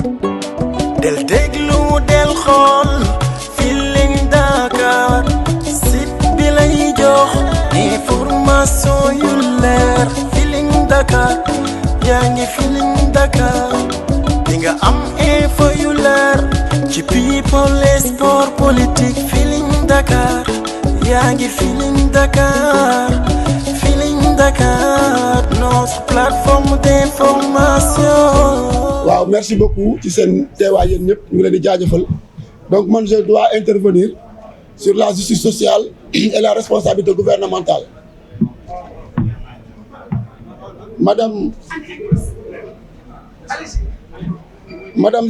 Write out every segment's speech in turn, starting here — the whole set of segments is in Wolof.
del déglu del xool Feeling Dakar site bi lay jox information yu leer Feeling Dakar yaa ngi Feeling Dakar di nga am info yu leer ci people et sport politique Feeling Dakar yaa ngi Feeling Dakar Feeling Dakar notre plateforme d'information. waaw merci beaucoup ci seen teewaay yéen ñëpp ñu ngi leen di jaajëfal donc man je dois intervenir sur la justice sociale et la responsabilité gouvernementale. Mesdames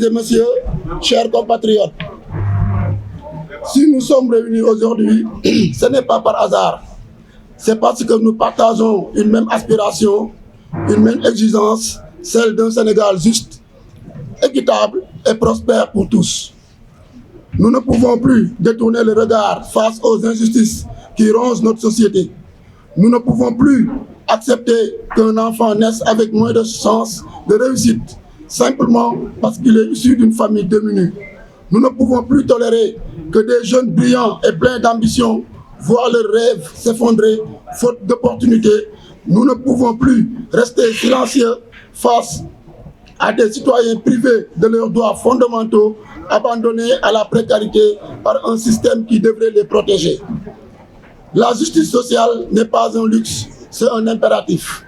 et messieurs, chers compatriotes, si nous sommes réunis aujourd'hui, ce n'est pas par hasard. C'est parce que nous partageons une même aspiration, une même exigence, celle d'un Sénégal juste, équitable et prospère pour tous. Nous ne pouvons plus détourner le regard face aux injustices qui rongent notre société. Nous ne pouvons plus accepter qu'un enfant naisse avec moins de chances de réussite, simplement parce qu'il est issu d'une famille démunie. Nous ne pouvons plus tolérer que des jeunes brillants et pleins d'ambition voient leurs rêves s'effondrer faute d'opportunités. Nous ne pouvons plus rester silencieux face à des citoyens privés de leurs droits fondamentaux, abandonnés à la précarité par un système qui devrait les protéger. La justice sociale n'est pas un luxe, c'est un impératif.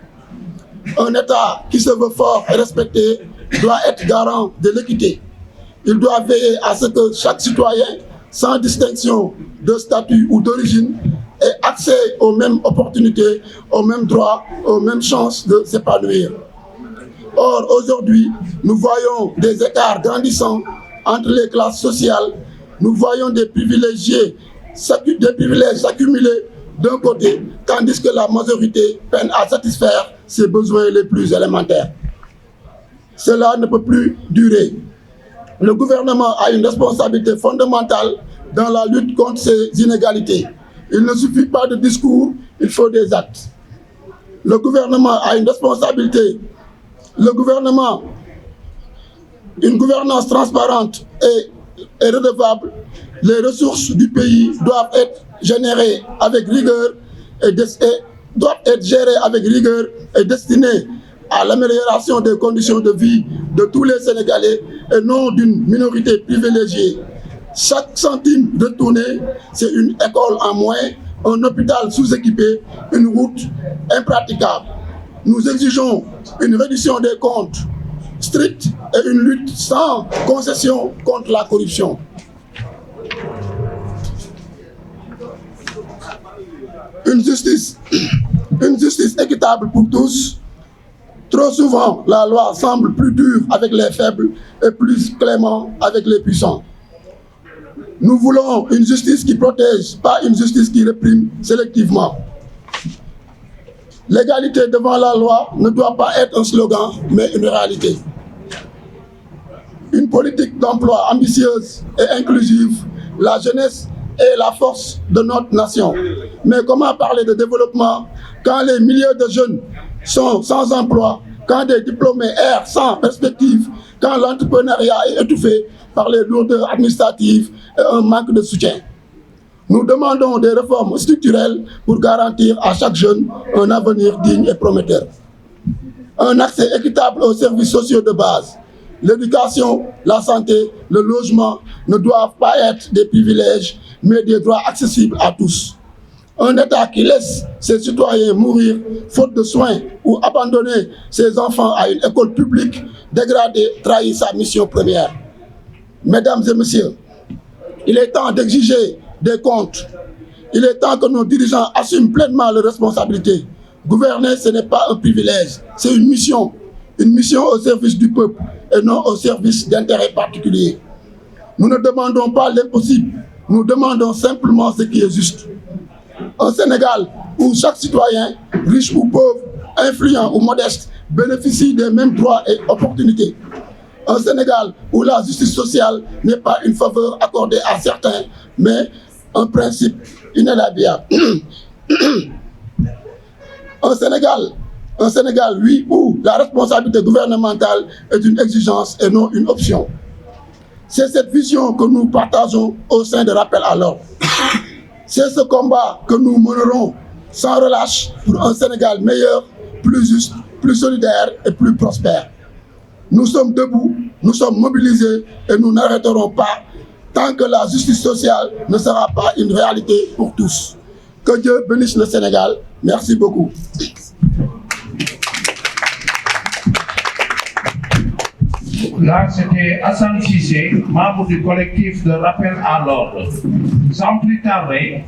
Un État qui se veut fort et respecté doit être garant de l'équité. Il doit veiller à ce que chaque citoyen, sans distinction de statut ou d'origine, ait accès aux mêmes opportunités, aux mêmes droits, aux mêmes chances de s'épanouir. Or, aujourd'hui, nous voyons des écarts grandissants entre les classes sociales. Nous voyons des privilèges s'accumuler d'un côté, tandis que la majorité peine à satisfaire ses besoins les plus élémentaires. Cela ne peut plus durer. Le gouvernement a une responsabilité fondamentale dans la lutte contre ces inégalités. Il ne suffit pas de discours, il faut des actes. Le gouvernement a une responsabilité. Le gouvernement, une gouvernance transparente et redevable. Les ressources du pays doivent être générées avec rigueur et destinées à l'amélioration des conditions de vie de tous les Sénégalais et non d'une minorité privilégiée. Chaque centime retourné, c'est une école en moins, un hôpital sous-équipé, une route impraticable. Nous exigeons une reddition des comptes stricte et une lutte sans concession contre la corruption. Une justice équitable pour tous. Trop souvent, la loi semble plus dure avec les faibles et plus clément avec les puissants. Nous voulons une justice qui protège, pas une justice qui réprime sélectivement. L'égalité devant la loi ne doit pas être un slogan, mais une réalité. Une politique d'emploi ambitieuse et inclusive, la jeunesse est la force de notre nation. Mais comment parler de développement quand les milliers de jeunes sont sans emploi, quand des diplômés errent sans perspective, quand l'entrepreneuriat est étouffé par les lourdeurs administratives et un manque de soutien? Nous demandons des réformes structurelles pour garantir à chaque jeune un avenir digne et prometteur. Un accès équitable aux services sociaux de base. L'éducation, la santé, le logement ne doivent pas être des privilèges, mais des droits accessibles à tous. Un État qui laisse ses citoyens mourir faute de soins ou abandonner ses enfants à une école publique dégradée trahit sa mission première. Mesdames et messieurs, il est temps d'exiger des comptes. Il est temps que nos dirigeants assument pleinement leurs responsabilités. Gouverner, ce n'est pas un privilège, c'est une mission au service du peuple et non au service d'intérêts particuliers. Nous ne demandons pas l'impossible, nous demandons simplement ce qui est juste. Un Sénégal où chaque citoyen, riche ou pauvre, influent ou modeste, bénéficie des mêmes droits et opportunités. Un Sénégal où la justice sociale n'est pas une faveur accordée à certains, mais un principe inéluctable. Un Sénégal Un Sénégal, oui, où la responsabilité gouvernementale est une exigence et non une option. C'est cette vision que nous partageons au sein de Rappel à l'ordre. C'est ce combat que nous mènerons sans relâche pour un Sénégal meilleur, plus juste, plus solidaire et plus prospère. Nous sommes debout, nous sommes mobilisés et nous n'arrêterons pas tant que la justice sociale ne sera pas une réalité pour tous. Que Dieu bénisse le Sénégal. Merci beaucoup. Là, c'était Hassan Cissé, membre du collectif de Rappel à l'ordre. Sans plus tarder,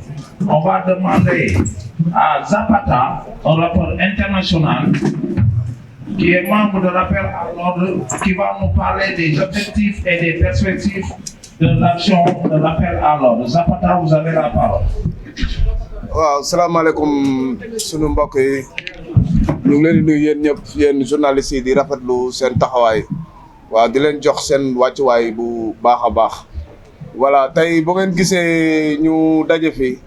on va demander à Zapata, un rappeur international, qui est membre de Rappel à l'ordre, qui va nous parler des objectifs et des perspectives de l'action de Rappel à l'ordre. Zapata, vous avez la parole. waaw salaamaaleykum sunu mbokk yi ñu ngi leen di nuyu yéen ñëpp yéen journalistes yi di rafetlu seen taxawaay waaw di leen jox seen wàccuwaay bu baax a baax voilà tey bu ngeen gisee ñu daje fi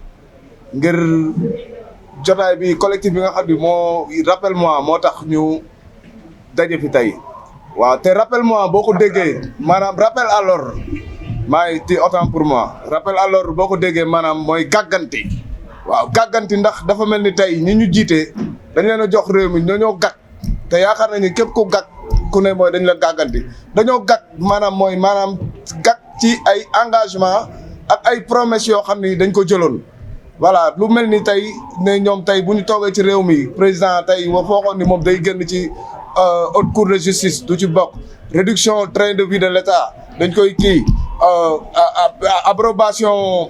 ngir jotaay bi collectif bi nga xam ne moo rappelle-moi moo tax ñu daje fi tey waaw te rappelle-moi boo ko déggee maanaam rappel à l'ordre maa ngi ti autant pour moi rappel à l'ordre boo ko déggee maanaam mooy gàgganti waaw gàgganti ndax dafa mel ni tey ñi ñu jiite dañ leen a jox réew mi dañoo gàgg te yaakaar nañu képp ku gàgg ku ne mooy dañ la gàgganti dañoo gàgg maanaam mooy maanaam gàgg ci ay engagement ak ay promesses yoo xam ni dañ ko jëloon. voilà lu mel ni tey ne ñoom tey bu ñu toogee ci réew mi président tey wa foogoon ni moom day génn ci haute cour de justice du ci bokk réduction train de vie de l'État dañ koy kii abrogation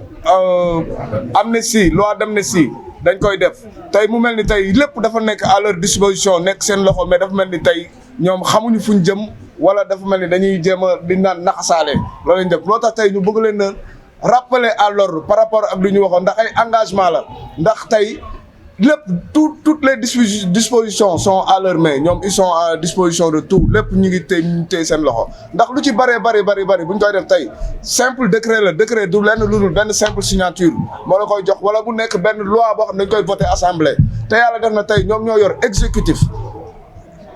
amnistie loi d'amnistie dañ koy def tey mu mel ni tey lépp dafa nekk à leur disposition nekk seen loxo mais dafa mel ni tey ñoom xamuñu fuñ jëm wala dafa mel ni dañuy jéem a di naan naxasaale loolu lañ def loo tax tey ñu bëgg leen a rappeler à l'ordre par rapport ak lu ñu waxoon ndax ay engagement la ndax tey lépp toutes les dispositions sont à leur main ñoom ils sont à disposition de tout lépp ñu ngi téye seen loxo ndax lu ci bëree bëri bu ñu koy def tey simple décret la décret du lenn lu dul benn simple signature moo la koy jox wala bu nekk benn loi boo xam ne dañ koy voter assemblée te yàlla def na tey ñoom ñoo yor exécutif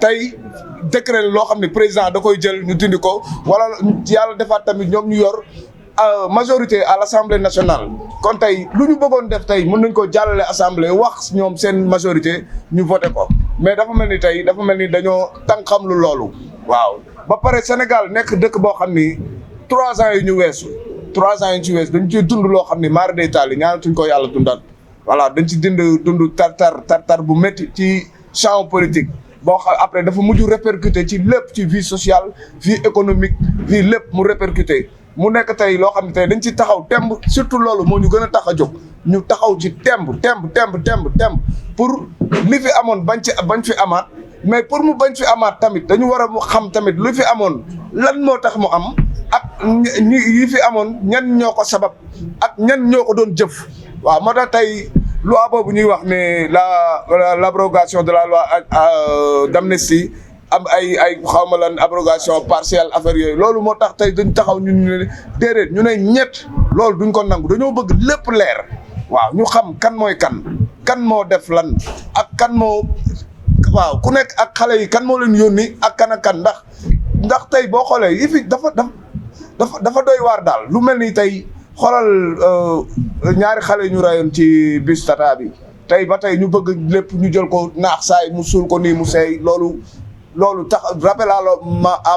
tey décret loo xam ne président da koy jël ñu dindi ko wala yàlla defaat tamit ñoom ñu yor majorité à l'Assemblée nationale kon tey lu ñu bëggoon def tey mën nañ ko jàllale assemblée wax ñoom seen majorité ñu voté ko mais dafa mel ni tey dafa mel ni dañoo tànqam lu loolu waaw ba pare Sénégal nekk dëkk boo xam ni 3 ans yi ñu weesu dañ ciy dund loo xam ni mara day taali ñaanatuñ ko yàlla dundal voilà dañ ci dund tartar bu métti ci champ politique boo xam après dafa mujj répercuté ci lépp ci vie sociale vie économique vie lépp mu répercuté mu nekk tey loo xam ne tey dañ ci taxaw temb surtout loolu moo ñu gën a tax a jóg ñu taxaw ci temb pour li fi amoon bañ fi amaat mais pour mu bañ fi amaat tamit dañu war a xam tamit li fi amoon lan moo tax mu am ak yi fi amoon ñan ñoo ko sabab ak ñan ñoo ko doon jëf waaw moo tax tey loi boobu ñuy wax ne l'abrogation de la loi d'amnistie am ay xawma lan abrogation partielle affaire yooyu loolu moo tax tey dañ taxaw ñu ne déedéet ñu ne ñett loolu duñ ko nangu dañoo bëgg lépp leer waaw ñu xam kan mooy kan moo def lan ak kan moo waaw ku nekk ak xale yi kan moo leen yónni ak kan ndax tey boo xoolee yi fi dafa doy waar daal lu mel ni tey xoolal ñaari xale ñu rayoon ci bus Tata bi tey ba tey ñu bëgg lépp ñu jël ko naax saay mu suul ko nii mu seey loolu tax rappel à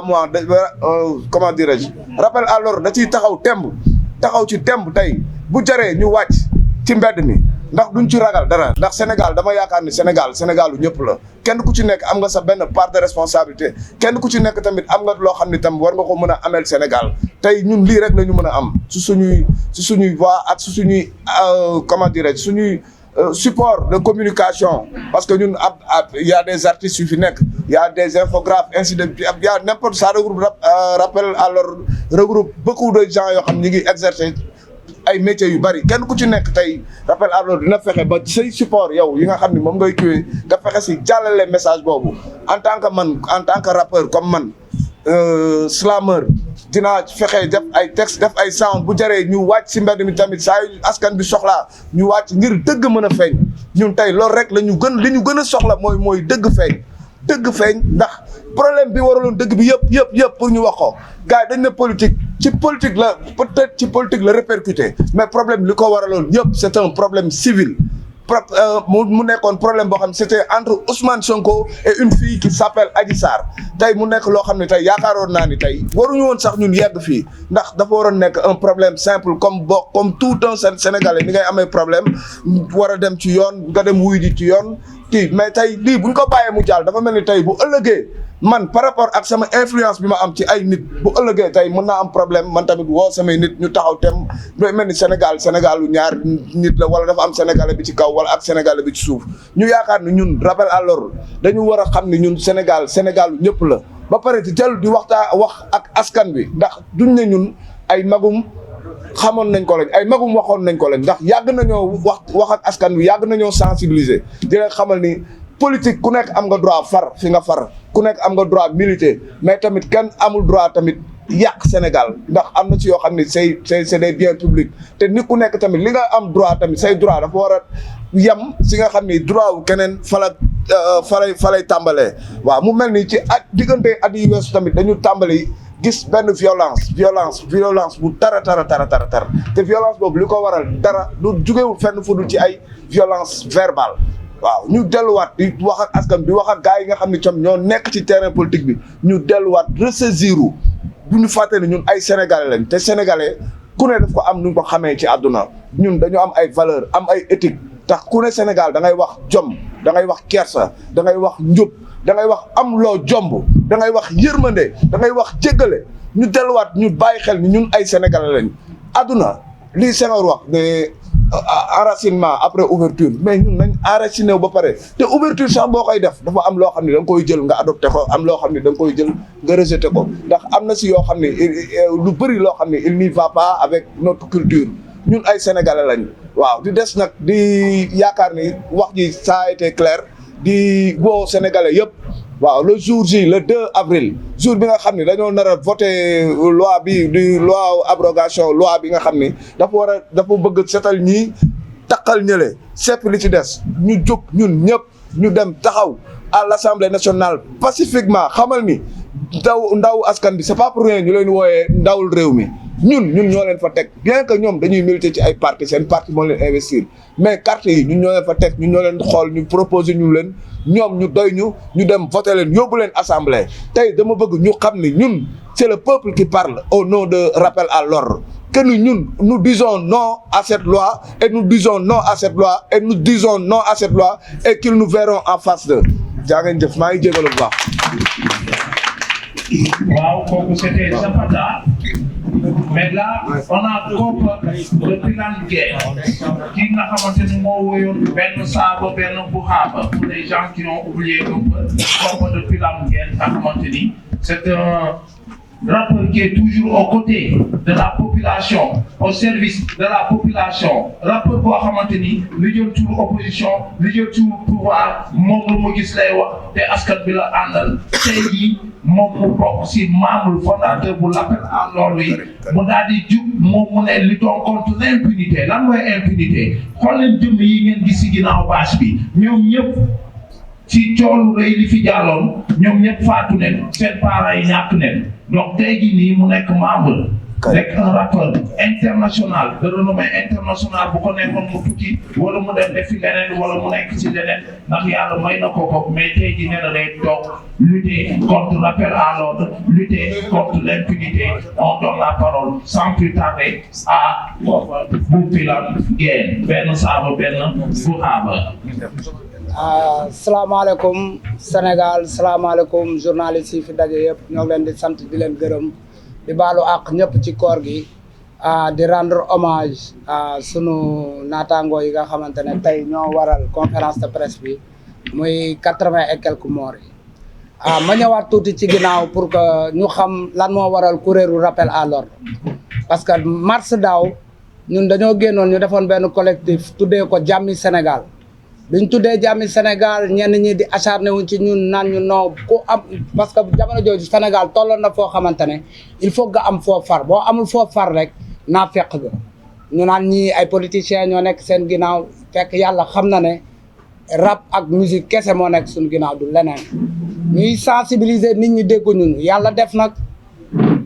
moi comment dirais-je rappel à l'ordre da ciy taxaw ci temb tey bu jaree ñu wàcc ci mbedd mi ndax duñ ci ragal dara ndax Sénégal dama yaakaar ni Sénégalu ñëpp la kenn ku ci nekk am nga sa benn part de responsabilité kenn ku ci nekk tamit am nga loo xam ni tam war nga ko mën a ameel Sénégal tey ñun lii rek la ñu mën a am su suñuy voix ak su suñuy comment dirais-je suñuy support de communication parce que ñun y a des artistes yu fi nekk y a des infographes ainsi de y a n'importe ça regroupe rappel à l'ordre regroupe beaucoup de gens yoo xam ñi ngi exercer ay métiers yu bari kenn ku ci nekk tey rappel à l'ordre dina fexe ba say support yow yi nga xam ni moom ngay kiiwee nga fexe si jàllale message boobu en tant que rappeur comme man slameur dinaa fexe def ay texte def ay sound bu jaree ñu wàcc si mbedd mi tamit saa yu askan bi soxlaa ñu wàcc ngir dëgg mën a feeñ ñun tey loolu rek li ñu gën a soxla mooy dëgg feeñ ndax problème bi waraloon dëgg bi yëpp pour ñu wax ko gars yi dañ ne politique ci politique la peut-être ci politique la répercuté mais problème li ko waraloon yëpp c'est un problème civil mu nekkoon problème boo xam ne c'était entre Ousmane Sonko et une fille qui s'appelle Adji Sarr tey mu nekk loo xam ne tey yaakaaroon naa ni tey waruñu woon sax ñun yegg fii ndax dafa waroon nekk un problème simple comme tout un Sénégalais ni ngay amee problème war a dem ci yoon nga dem wuy ji ci yoon mais tey lii buñ ko bàyyee mu jàll dafa mel ni tey bu ëllëgee man par rapport ak sama influence bi ma am ci ay nit bu ëllëgee tey mën naa am problème man tamit woo samay nit ñu taxaw tem doy mel ni Sénégalu ñaar nit la wala dafa am Sénégalais bi ci kaw wala ak Sénégalais bi ci suuf ñu yaakaar ni ñun rappel à l'ordre dañu war a xam ni ñun Sénégalu ñëpp la ba pare di dellu di wax ak askan bi ndax duñ ne ñun ay magum xamoon nañ ko lañ ay magum waxoon nañ ko lañ ndax yàgg nañoo wax ak askan bi yàgg nañoo sensibiliser di leen xamal ni politique ku nekk am nga droit far fi nga far ku nekk am nga droit militer mais tamit kenn amul droit tamit yàq Sénégal ndax am na ci yoo xam ne c'est des biens publics te nit ku nekk tamit li nga am droit tamit say droit dafa war a yem si nga xam ni droit wu keneen fa lay tàmbalee waaw mu mel ni ci diggante at yi weesu tamit dañu tàmbali gis benn violence bu tara te violence boobu li ko waral dara du jugewul fenn fu dul ci ay violence verbale waaw ñu delluwaat di wax ak askan bi wax ak gars yi nga xam ne tam ñoo nekk ci terrain politique bi ñu delluwaat ressaisiru bu ñu fàtte ne ñun ay sénégalais lañ te sénégalais ku ne daf ko am nu ko xamee ci àdduna ñun dañu am ay valeur am ay éthique tax ku ne Sénégal da ngay wax jom da ngay wax kersa da ngay wax njub da ngay wax am loo jomb da ngay wax yërmande da ngay wax jéggale ñu delluwaat ñu bàyyi xel ni ñun ay sénégalais lañ àdduna lii Senghor wax ne enracinement après ouverture mais ñun nañ enraciné wu ba pare te ouverture sax boo koy def dafa am loo xam ne da nga koy jël nga adopté ko am loo xam ne da nga koy jël nga rejeté ko ndax am na si yoo xam ne lu bëri loo xam ne il n'y va pas avec notre culture ñun ay sénégalais lañ waaw di des nag di yaakaar ni wax ji ça a été clair di woo sénégalais yëpp waaw le jour J le 2 avril jour bi nga xam ne dañoo nar a voté loi bi di loi abrogation loi bi nga xam ni dafa bëgg setal ñii taqal ñële sepp li ci des ñu jóg ñun ñëpp ñu dem taxaw à l'Assemblée nationale pacifiquement xamal ni ndaw askan bi c'est pas pour rien ñu leen wooyee ndawul réew mi ñun ñoo leen fa teg bien que ñoom dañuy militer ci ay parti seen parti moo leen investir mais carte yi ñun ñoo leen fa teg ñun ñoo leen xool ñu proposer ñu leen ñoom ñu doy ñu dem voter leen yóbbu leen assemblée tey dama bëgg ñu xam ni ñun c'est le peuple qui parle au nom de rappel à l'ordre que ñun nous disons non à cette loi et nous disons non à cette loi et nous disons non à cette loi et qu'ils nous verront en face de jaa ngeen jëf maa ngi jégalu bu baax. waaw kooku c'était Zapata mais là on a COP de Birame Gueye ki nga xamante ni moo woyoon benn saaba benn buxaaba pour les gens qui ont oublié un peu COP de Birame Gueye nga xamante ni c'est un rappeur qui est toujours aux côtés de la population au service de la population rappeur boo xamante ni li jëm ci opposition li jëm ci pouvoir moom lu mu gis lay wax te askan bi la àndal tey jii moom mu bokk si membre fondateur bu l'appel à l'ordre yi mu daal di jug moom mu ne luttons contre l'impunité lan mooy impunité xool leen jëmm yi ngeen gis si ginnaaw bâche bi ñoom ñëpp ci coolu rëy li fi jàlloon ñoom ñëpp faatu nen seen parents yi ñàkk nen donc tey jii nii mu nekk membre nekk un rappeur international de renommée internationale bu ko nekkoon mu tukki wala mu dem defi leneen wala mu nekk ci leneen ndax yàlla may na ko mais tey jii nee na day toog lutter contre l'appel à l'ordre lutter contre l'impunité on donne la parole sans plus tarder à Birame Gueye benn saaba benn buxaaba. salaamaaleykum Sénégal salaamaaleykum journalistes yi fi daje yëpp ñoo ngi leen di sant di leen gërëm di baalu àq ñëpp ci koor gi di rendre hommage sunu naataangoo yi nga xamante ne tey ñoo waral conférence de presse bi muy 80 et quelques morts yi ma ñëwaat tuuti ci ginnaaw pour que ñu xam lan moo waral kuréelu rappel à l'ordre parce que mars daaw ñun dañoo génnoon ñu defoon benn collectif tuddee ko jàmmi Sénégal biñ tuddee jàmmi Sénégal ñenn ñi di acharné wuñ ci ñun naan ñu non ku am parce que jamono jooju Sénégal tolloon na foo xamante ne il faut nga am foo far boo amul foo far rek naa fekk ga ñu naan ñii ay politiciens ñoo nekk seen ginnaaw fekk yàlla xam na ne rap ak musique kese moo nekk suñu ginnaaw du leneen ñuy sensibiliser nit ñi dégguñu yàlla def nag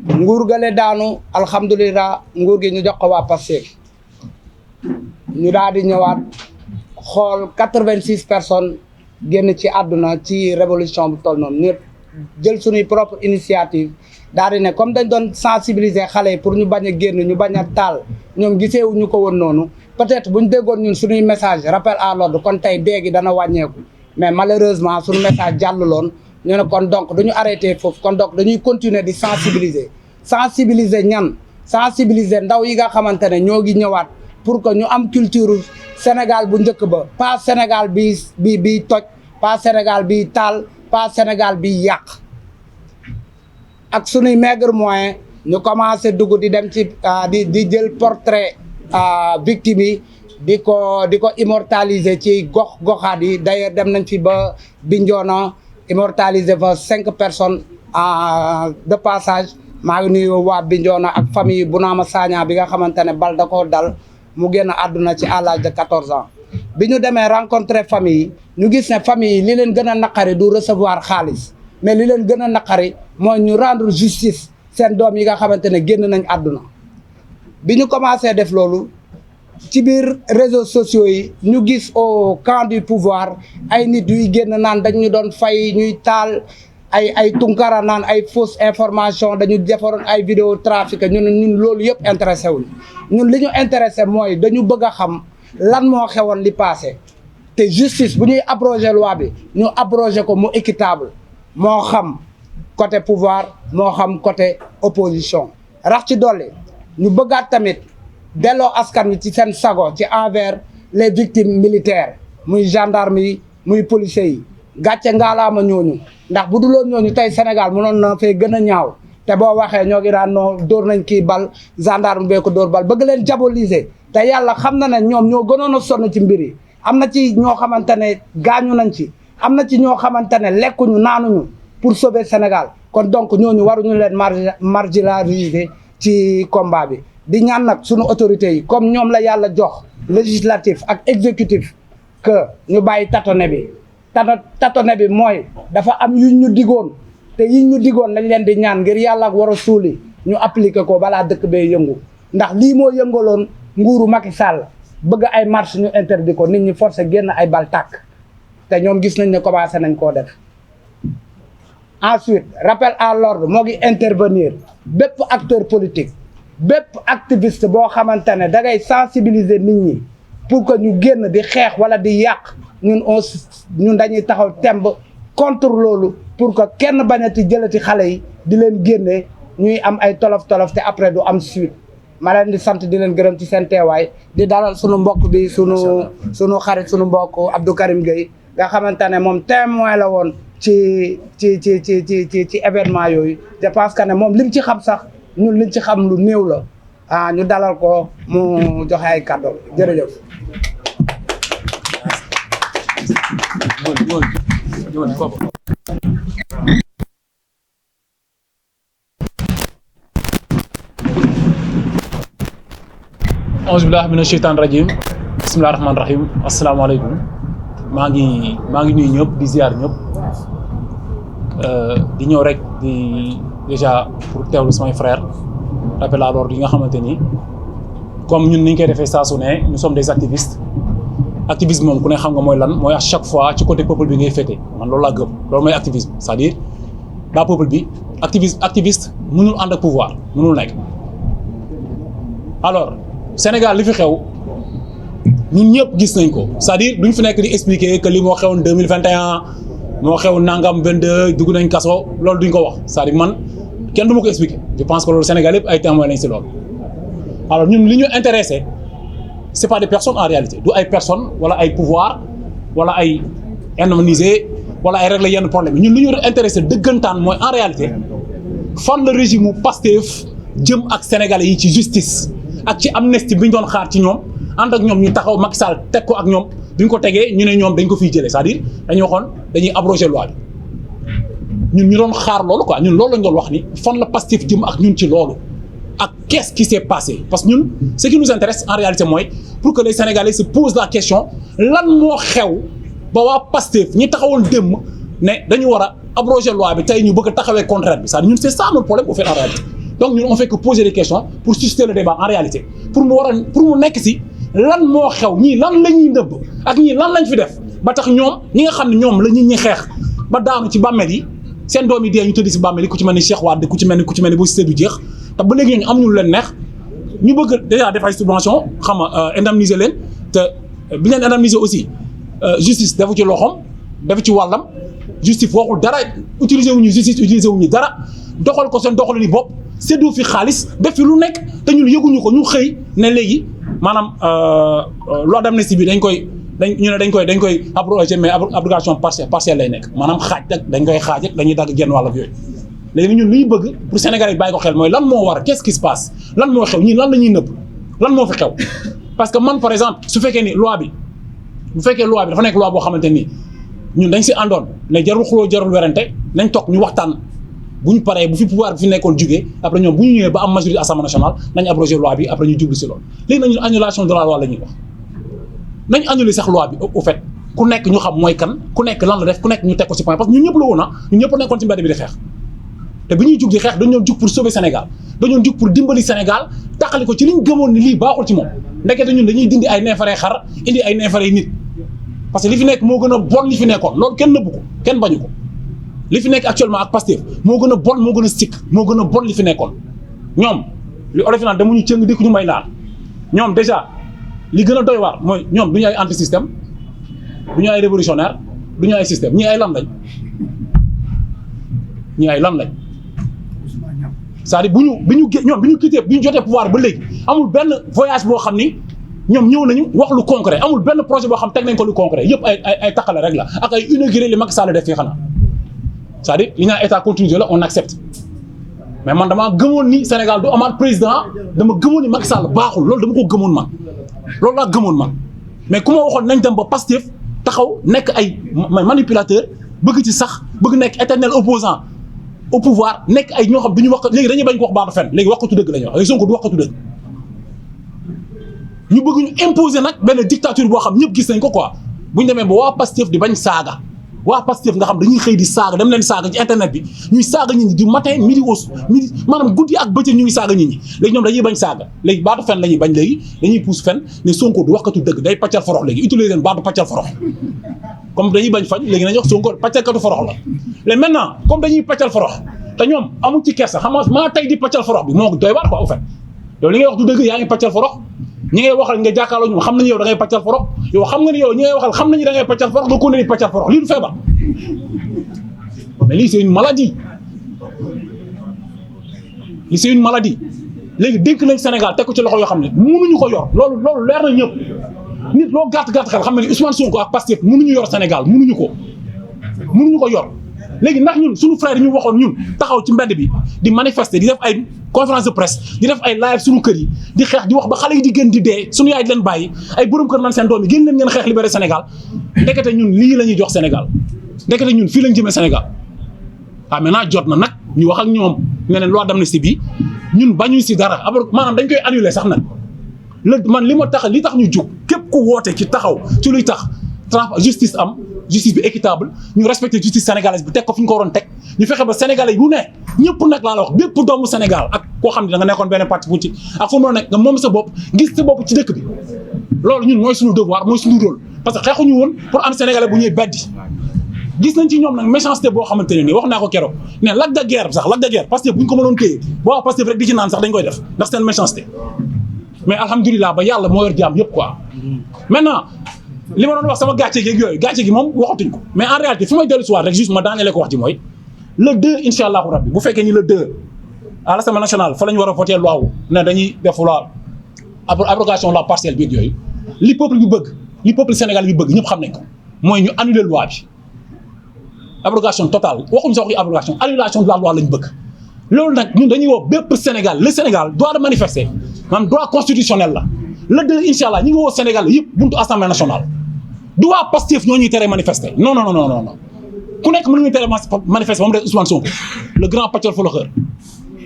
nguur gale daanu alhamdulilah nguur gi ñu jox ko waa Pastef ñu daal di ñëwaat xool 86 personnes génn ci àdduna ci révolution bu toll noonu ñu jël suñuy propre initiative daal di ne comme dañ doon sensibiliser xale yi pour ñu bañ a génn ñu bañ a taal ñoom giseewuñu ko woon noonu peut-être bu ñu déggoon ñun suñuy message rappel à l'ordre kon tey déegi dana wàññeeku mais malheureusement suñu message jàlluloon ñu ne kon donc duñu arrêté foofu kon donc dañuy continuer di sensibiliser ñan sensibiliser ndaw yi nga xamante ne ñoo ngi ñëwaat pour que ñu am culture Sénégal bu njëkk ba pas Sénégal bi toj pas Sénégal bi taal pas Sénégal bi yàq ak suñuy maigre moyen ñu commencé dugg di dem ci di jël portrait victime yi di ko immortaliser ci goxaat yi d'ailleurs dem nañ fi ba Bignona immortaliser fa 5 personnes de passage maa ngi nuyu waa Bignona ak famille Bounama Sagna bi nga xamante ne bal da koo dal mu génn àdduna ci à l'âge de 14 ans bi ñu demee rencontrer famille yi ñu gis ne famille yi li leen gën a naqari du recevoir xaalis mais li leen gën a naqari mooy ñu rendre justice seen doom yi nga xamante ne génn nañ àdduna bi ñu commencé def loolu ci biir réseaux sociaux yi ñu gis au camp du pouvoir ay nit yuy génn naan dañ ñu doon fay ñuy taal ay tunkara naan ay fausse information dañu defaroon ay vidéo trafic ñun loolu yëpp intéressé wuñ ñun li ñu intéressé mooy dañu bëgg a xam lan moo xewoon li passé te justice bu ñuy abroger loi bi ñu abroger ko mu équitable moo xam côté pouvoir moo xam côté opposition rax ci dolli ñu bëggaat tamit delloo askan wi ci seen sago ci envers les victimes militaires muy gendarme yi muy policiers yi gàcce ngaalaama ñooñu ndax bu duloon ñooñu tey Sénégal mënoon na fay gën a ñaaw te boo waxee ñoo ngi daan noo dóor nañ kii bal gendarme bee ko dóor bal bëgg leen diaboliser te yàlla xam na ne ñoom ñoo gënoon a sonn ci mbir yi am na ci ñoo xamante ne gaañu nañ ci am na ci ñoo xamante ne lekkuñu naanuñu pour sauver Sénégal kon donc ñooñu waruñu leen marginaliser ci combat bi di ñaan nag suñu autorités yi comme ñoom la yàlla jox législatif ak exécutif que ñu bàyyi tâtonner bi tâtonner bi mooy dafa am yu ñu digoon te yi ñu digoon lañ leen di ñaan ngir yàlla ak war a suuli ñu appliquer ko balaa dëkk bee yëngu ndax lii moo yëngaloon nguuru Macky Sall bëgg ay marche ñu interdit ko nit ñi forcé génn ay bal tàkk te ñoom gis nañ ne commencé nañ koo def. Ensuite rappel à l'ordre moo ngi intervenir bépp acteur politique bépp activiste boo xamante ne da ngay sensibiliser nit ñi pour que ñu génn di xeex wala di yàq ñun dañuy taxaw temb contre loolu pour que kenn bañati jëlati xale yi di leen génne ñuy am ay tolof-tolof te après du am suite ma leen di sant di leen gërëm ci seen teewaay di dalal sunu mbokk bi sunu xarit sunu mbokk Abdou Karim Gueye nga xamante ne moom témoin la woon ci événement yooyu je pense que ne moom lim ci xam sax ñun liñ ci xam lu néew la ñu dalal ko mu joxe ay kàddu jërëjëf. auzu billahi mina sheytaan rajim bismillahi rahmaani rahim asalaamaaleykum maa ngi nuyu ñëpp di ziar ñëpp di ñëw rek di déjà pour teewlu samay frères rappel à l'ordre yi nga xamante ni comme ñun ni ñu koy defee saa su ne nous sommes des activistes activisme moom ku ne xam nga mooy lan mooy à chaque fois ci côté peuple bi ngay féete man loolu laa gëm loolu mooy activisme c'est-à-dire daa peuple bi activiste mënul ànd ak pouvoir mënul nekk. alors Sénégal li fi xew ñun ñëpp gis nañ ko c'est-à-dire duñ fi nekk di expliquer que li moo xewoon 2021 moo xew nangam 22 dugg nañ kaso loolu duñ ko wax c'est-à-dire man kenn du ma ko expliquer je pense que loolu Sénégal yëpp ay témoins lañ si loolu. alors ñun li ñu intéressé c'est pas des personnes en réalité du ay personnes wala ay pouvoir wala ay indemniser wala ay régler yenn problème ñun li ñu intéressé dëggantaan mooy en réalité fan la régime mu Pastef jëm ak sénégalais yi ci justice ak ci amnistie bi ñu doon xaar ci ñoom ànd ak ñoom ñu taxaw Macky Sall teg ko ak ñoom bi ñu ko tegee ñu ne ñoom dañ ko fiy jëlee c'est-à-dire dañuy waxoon dañuy abroger loi bi ñun ñu doon xaar loolu quoi ñun loolu lañ doon wax ni fan la Pastef jëm ak ñun ci loolu ak qu'est-ce qui s'est passé parce que ñun ce qui nous intéresse en réalité mooy pour que les Sénégalais se posent la question lan moo xew ba waa Pastef ñi taxawoon démb ne dañu war a abroger loi bi tey ñu bëgg a taxawee contraire bi c'est-à-dire ñun c'est ça notre problème au fait en réalité donc ñun on fait que poser des questions pour susciter le débat en réalité pour mu nekk si lan moo xew ñii lan la ñuy nëbb ak ñii lan lañ fi def ba tax ñoom ñi nga xam ne ñoom la ñi xeex ba daanu ci bàmmeel yi seen doom yi dee ñu tëdd si bàmmeel yi ku ci mel ni Cheikh Wade ku ci mel ni bu Cissé du jeex te ba léegi ñu amuñu leen neex ñu bëgg déjà def ay subvention xam nga indemniser leen te bi leen indemniser aussi justice defu ci loxoom defu ci wàllam justice waxul dara utiliser wuñu justice utiliser wuñu dara doxal ko seen doxalin bopp séddoo fi xaalis def fi lu nekk te ñun yëguñu ko ñu xëy ne léegi maanaam loi d'amnistie bi dañ koy abroger mais abrogation partielle lay nekk maanaam xaaj ak dañ koy xaaj ak dañuy dagg genn wàll ak yooyu léegi ñun li ñu bëgg pour Sénégalais yi bàyyi ko xel mooy lan moo war qu'est-ce qui se passe lan moo xew ñii lan la ñuy nëbb lan moo fi xew parce que man par exemple su fekkee ni loi bi dafa nekk loi boo xamante ni ñun dañ si àndoon ne jarul xuloo jarul werante nañ toog ñu waxtaan bu ñu paree bu fi pouvoir bi fi nekkoon jugee après ñoom bu ñu ñëwee ba am majorité assemblée nationale nañ abroger loi bi après ñu jublu si loolu léegi nag ñun annulation de la loi la ñuy wax nañ annuler sax loi bi au fait ku nekk ñu xam mooy kan ku nekk lan la def ku nekk ñu teg ko si point parce que ñun ñëpp la woon ñun ñëpp nekkoon ci mbedd bi di xeex te bi ñuy jug di xeex dañu doon jug pour sauver Sénégal dañu doon jug pour dimbali Sénégal taxali ko ci liñ gëmoon ni lii baaxul ci moom ndekete ñun dañuy dindi ay neefare xar indi ay neefare nit parce que li fi nekk moo gën a bon li fi nekkoon loolu kenn nëbbu ko kenn bañu ko li fi nekk actuellement ak Pastef moo gën a bon moo gën a sikk moo gën a bon li fi nekkoon ñoom li olof naan damuñu cëng dikk ñu may naan ñoom déjà li gën a doy waar mooy ñoom du ñu ay anti système du ñu ay révolutionnaire du ñu ay système ñii ay lan lañ ñii ay lan lañ c'est-à-dire bi ñu jotee pouvoir ba léegi amul benn voyage boo xam ni ñoom ñëw nañu wax lu concret amul benn projet boo xam teg nañ ko lu concret yëpp ay taqale rek la ak ay inauguré li Macky Sall def fii xanaa c'est-à-dire li ñaan état continu la on accepte mais man damaa gëmoon ni Sénégal du amaat président dama gëmoon ni Macky Sall baaxul loolu dama ko gëmoon man loolu laa gëmoon man mais ku ma waxoon nañ dem ba Pastef taxaw nekk ay manipulateur bëgg ci sax bëgg nekk éternel opposant au pouvoir nekk ay ñoo xam duñu wax léegi dañuy bañ ko wax baatu fen léegi waxatu dëgg la ñuy wax léegi Sonko du waxatu dëgg ñu bëgg ñu imposer nag benn dictature boo xam ñëpp gis nañ ko quoi bu ñu demee ba waa Pastef di bañ saaga waa Pastef nga xam dañuy xëy di saaga dem leen saaga ci internet bi ñuy saaga nit ñi du matin midi maanaam guddi ak bëccëg ñu ngi saaga nit ñi léegi ñoom dañuy bañ saaga léegi baatu fen la ñuy bañ léegi dañuy pousse fen ne Sonko du waxkatu dëgg day paccal forox léegi utiliser leen baatu paccal forox comme dañuy bañ fañ léegi nañu wax Sonko paccalkatu forox la léegi maintenant comme dañuy paccal forox te ñoom amuñ ci kersa xam nga maa tey di paccal forox bi moo doy waar quoi au fait yow li ngay wax du dëgg yaa ngi paccal forox ñi ngay waxal nga jàkkaarloo ñu xam nañu yow da ngay paccal forox yow xam nga ni yow ñi ngay waxal xam nañu da ngay paccal forox nga continuer di paccal forox lii du feebar mais lii c'est une maladie lii c'est une maladie léegi dénk nañ Sénégal teg ko ci loxo yoo xam ne mënuñu ko yor loolu leer na ñëpp nit loo gàtt xel xam ne Ousmane Sonko ak Pastef mënuñu yor Sénégal mënuñu ko yor léegi ndax ñun suñu frère yi ñu waxoon ñun taxaw ci mbedd bi di manifester di def ay conférence de presse di def ay live suñu kër yi di xeex di wax ba xale yi di gën di dee suñu yaay di leen bàyyi ay borom kër man seen doom yi génn leen ngeen xeex libéré Sénégal ndekete ñun lii la ñuy jox Sénégal ndekete ñun fii lañ jëmee Sénégal maintenant jot na nag ñu wax ak ñoom ne leen loi d'amnistie bi ñun bañu si dara maanaam dañ koy annuler sax nag man li tax ñu jóg képp ku woote ci taxaw ci luy tax justice am justice bi équitable ñu respecter justice sénégalaise bi teg ko fi ñu ko waroon teg ñu fexe ba sénégalais yi bu ne ñëpp nag laa la wax bépp doomu Sénégal ak koo xam ne da nga nekkoon benn parti politique ak fu mu nekk nga moom sa bopp gis sa bopp ci dëkk bi loolu ñun mooy suñu devoir mooy suñu rôle parce que xeexuñu woon pour am sénégalais bu ñuy beddi gis nañ ci ñoom nag méchanceté boo xamante ne nii wax naa ko keroog ne lac de guerre parce que bu ñu ko mënoon téye boo wax Pastef rek di ci naan sax dañ koy def ndax seen méchanceté mais alhamdulilah ba yàlla moo yor jaam yëpp quoi maintenant li ma doon wax sama gàcce gi moom waxatuñ ko mais en réalité fi may dellu si waat rek juste ma daanelee ko wax ji mooy le 2 incha allahu rabbi bu fekkee ni le 2 à l'Assemblée nationale fa la ñu war a voter loi wu ne dañuy def loi abrogation loi partielle bi yooyu li peuple Sénégal bi bëgg ñëpp xam nañ ko mooy ñu annuler loi bi abrogation totale waxuñ sa waxi abrogation annulation de la loi lañ bëgg loolu nag ñun dañuy woo bépp Sénégal le Sénégal droit de manifester maanaam droit constitutionnel la le 2 incha allah ñi ngi woo Sénégal yëpp buntu assemblée nationale du waa Pastef ñoo ñuy tere manifester non non non non non ku nekk mën nga tere manifester ba mu des Ousmane Sonko le grand patriote flotteur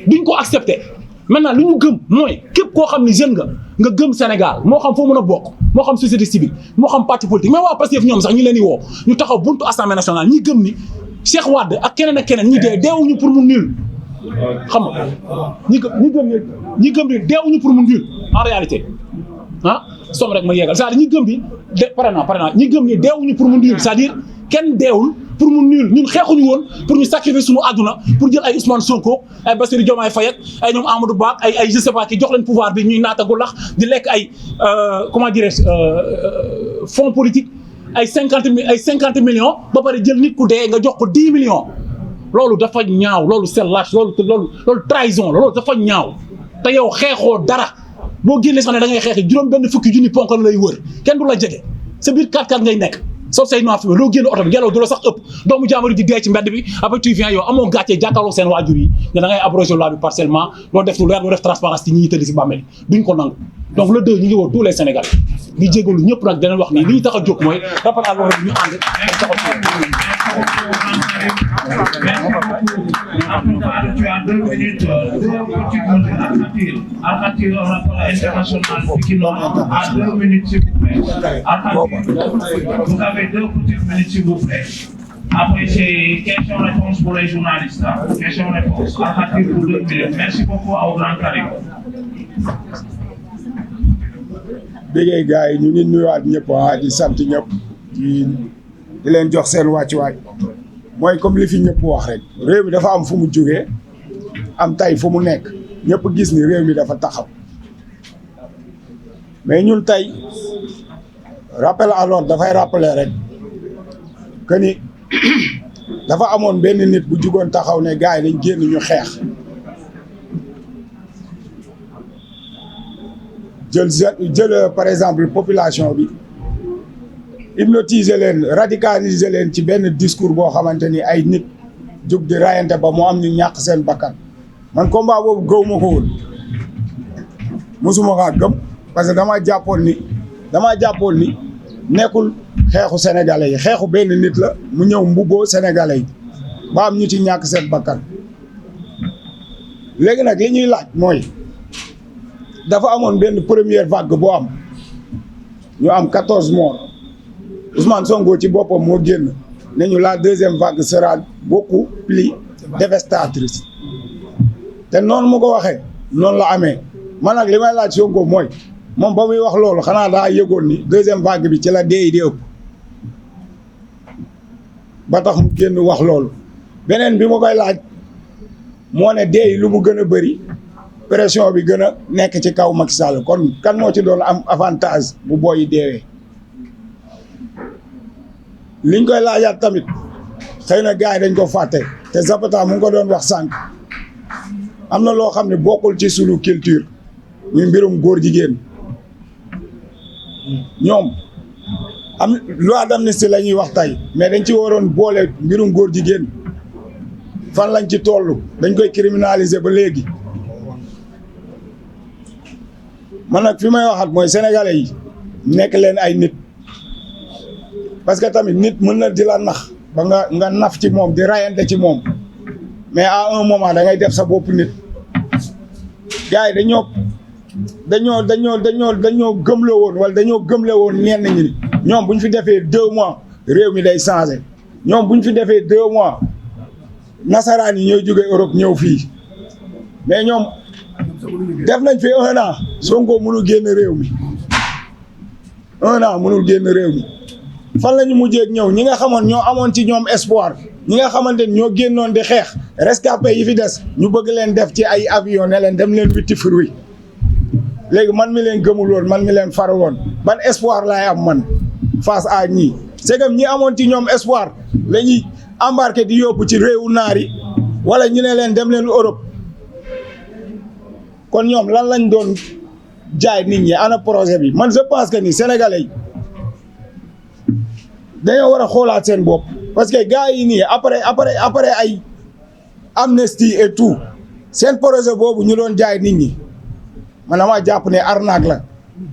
duñ ko accepter. maintenant lu ñu gëm mooy képp koo xam ni jeune nga gëm Sénégal moo xam foo mën a bokk moo xam société civile moo xam parti politique mais waa Pastef ñoom sax ñu leen di woo ñu taxaw buntu assemblée nationale ñi gëm ni Cheikh Wade ak keneen ñi deewuñu pour mu nul xam nga ñi gëm ni deewuñu pour mu nul en réalité ah som rek ma yeegal c'est-à-dire ñi gëm ni pare naa ñi gëm ni deewuñu pour mu nul c'est-à-dire kenn deewul pour mu nul ñun xeexuñu woon pour ñu sacrifier suñu àdduna pour jël ay Ousmane Sonko ay Bassirou Diomaye Faye ay ñoom Amadou Ba ay je sais pas ki jox leen pouvoir bi ñuy naatagu lax di lekk ay comment dirais-je fonds politique ay 50 millions ba pare jël nit ku dee nga jox ko 10 millions loolu dafa ñaaw loolu c'est lâche loolu trahison la loolu dafa ñaaw te yow xeexoo dara boo génnee sax ne da ngay xeexi juróom benn fukki junni ponk la lay wër kenn du la jege sa biir 4x4 ngay nekk soo say noa fi loo génn oto bi ngelaw du la sax ëpp doomu jaamari di dee ci mbedd bi après tu viens yow amoo gàccee jàkkaarloo seen waajur yi ne da ngay abroger loi bi partiellement doo def lu leer doo def transparence ci ñi ñuy tëdd si bàmmeel duñ ko nangu donc le 2 ñu ngi woo tous les Sénégalais di jégalu ñëpp nag danañ wax ni li ñu tax a jóg mooy rappel à l'ordre ñu ànd Tu as 2 minutes, 2 petites minutes. Arcatir, on rappelle international à 2 minutes s'il vous plaît. Arcatir, vous avez 2 petites minutes s'il vous plaît. Après c'est question-réponse pour les journalistes. Question-réponse. Arcatir pour 2 minutes. Merci beaucoup au grand Karim. Bégee gars yi ñu ngi nuyuwaat ñëpp di sant ñëpp di leen jox seen wàccuwaay mooy comme li fi ñëpp wax rek réew mi dafa am fu mu jógee am tey fu mu nekk ñëpp gis ni réew mi dafa taxaw mais ñun tey rappel à l'ordre dafay rappeler rek que ni dafa amoon benn nit bu jugoon taxaw ne gars yi dañ génn ñu xeex jël par exemple population bi hypnotiser leen radicaliser leen ci benn discours boo xamante ni ay nit jóg di rayante ba mu am ñu ñàkk seen bakkan man combat boobu gëw ma ko woon mosuma kaa gëm parce que damaa jàppoon ni nekkul xeexu sénégalais yi xeexu benn nit la mu ñëw mbubboo sénégalais yi ba am ñu ci ñàkk seen bakkan léegi nag li ñuy laaj mooy dafa amoon benn première vague boo am ñu am 14 morts Ousmane Sonko ci boppam moo génn ne ñu la deuxième vague sera beaucoup plus dévastatrice te noonu mu ko waxee noonu la amee man nag li may laaj Sonko mooy moom ba muy wax loolu xanaa daa yëgoon ni deuxième vague bi ci la dee yi di ëpp ba tax mu génn wax loolu beneen bi ma koy laaj moo ne dee yi lu mu gën a bëri pression bi gën a nekk ci kaw Macky Sall kon kan moo ci doon am avantage bu booy yi deewee liñ koy laajaat tamit xëy na gars yi dañ ko fàtte te Zapata mu ngi ko doon wax sànq am na loo xam ne bokkul ci sunu culture muy mbirum góor jigéen ñoom am loi d'amnistie la ñuy wax tey mais dañ ci waroon boole mbirum góor jigéen fan lañ ci toll dañ koy criminaliser ba léegi man nag fi may waxat mooy sénégalais yi nekk leen ay nit parce que tamit nit mën na di la nax ba nga naf ci moom di rayante ci moom mais à un moment da ngay def sa bopp nit gars yi dañoo gëmle woon wala dañoo gëmle woon ñenn ñi ñoom bu ñu fi defee 2 mois réew mi day changé ñoom bu ñu fi defee 2 mois nasaraan yi ñooy jóge Europe ñëw fii mais ñoom def nañ fi 1 an Sonko mënul génn réew mi 1 an mënul génn réew mi fan la ñu mujjee ak ñëw ñi nga xamoon ñoo amoon ci ñoom espoir ñi nga xamante ni ñoo génnoon di xeex rescapé yi fi des ñu bëgg leen def ci ay avion ne leen dem leen witti fruit léegi man mi leen gëmul woon man mi leen faru woon ban espoir laay am man face à ñii c'est que ñi amoon ci ñoom espoir la ñuy embarqué di yóbbu ci réewu naar yi wala ñu ne leen dem leen Europe kon ñoom lan lañ doon jaay nit ñi ana projet bi man je pense que ni sénégalais yi dañoo war a xoolaat seen bopp parce que gars yi nii après ay amnistie et tout seen projet boobu ñu doon jaay nit ñi man dama jàpp ne arnaque la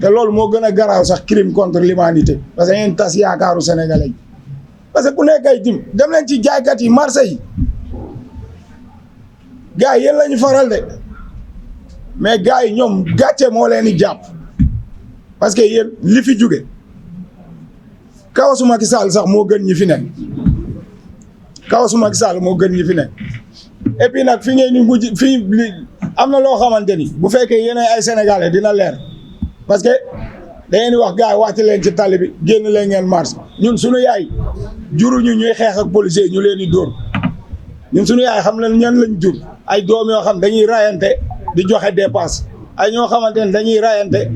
te loolu moo gën a garaaw sax crime contre l'humanité parce que ngeen tas yaakaaru sénégalais yi parce que ku nekk ay tim dem leen ci jaaykat yi marché yi gars yi yéen la ñu faral de mais gars yi ñoom gàcce moo leen di jàpp parce que yéen li fi jóge kawasu Macky Sall sax moo gën ñi fi nekk kawasu Macky Sall moo gën ñi fi nekk et puis nag fi ngeen ni mujj fii am na loo xamante ni bu fekkee yéen ay sénégalais dina leer parce que da ngeen di wax gars yi wàcc leen ci tali bi génn leen ngeen marche ñun suñu yaay juruñu ñuy xeex ak policiers ñu leen di dóor ñun suñu yaay xam leen ñan lañ jur ay doom yoo xam dañuy rayante di joxe dépense ay ñoo xamante ne dañuy rayante